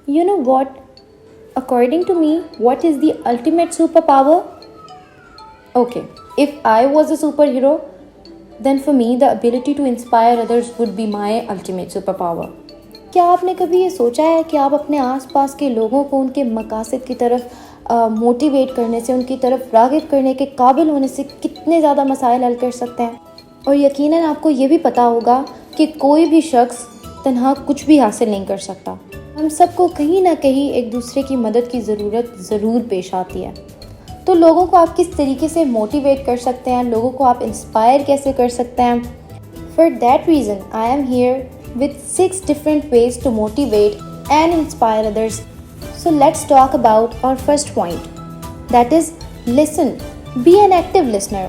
You know what? According to me, what is the ultimate superpower? Okay, if I was a superhero, then for me the ability to inspire others would be my ultimate superpower. क्या आपने कभी ये सोचा है कि आप अपने आसपास के लोगों को उनके मकासद की तरफ मोटिवेट करने से, उनकी तरफ राग़िब करने के काबिल होने से कितने ज़्यादा मसाइल हल कर सकते हैं? और यकीनन आपको ये भी पता होगा कि कोई भी शख्स तन्हा कुछ भी हासिल नहीं कर सकता. हम सबको कहीं ना कहीं एक दूसरे की मदद की ज़रूरत ज़रूर पेश आती है. तो लोगों को आप किस तरीके से मोटिवेट कर सकते हैं, लोगों को आप इंस्पायर कैसे कर सकते हैं? For that reason I am here with 6 different ways to motivate and inspire others. So let's talk about our first point. That is, listen. Be an active listener.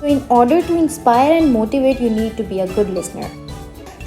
So in order to inspire and motivate, you need to be a good listener.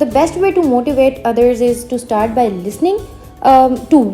the best way to motivate others is to start by listening to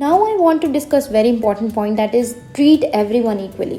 Now I want to discuss very important point, that is treat everyone equally.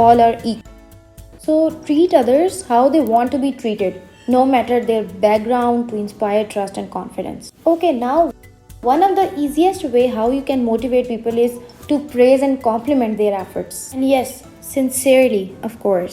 all are equal. So treat others how they want to be treated, no matter their background, to inspire trust and confidence. Okay, now one of the easiest way how you can motivate people is to praise and compliment their efforts. And yes, sincerely, of course.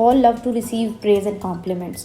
all love to receive praise and compliments.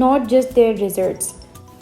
not just their results.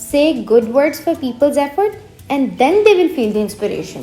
Say good words for people's effort and then they will feel the inspiration.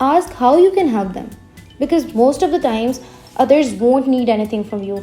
Ask how you can help them, because most of the times others won't need anything from you.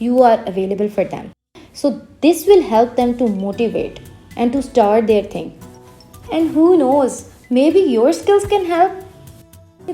you are available for them. So this will help them to motivate and to start their thing. And who knows, maybe your skills can help.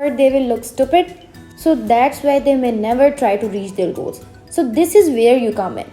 But they will look stupid, so that's why they may never try to reach their goals. So this is where you come in.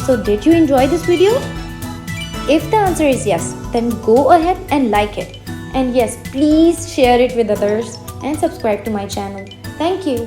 So did you enjoy this video? If the answer is yes, then go ahead and like it. And yes, please share it with others and subscribe to my channel. Thank you.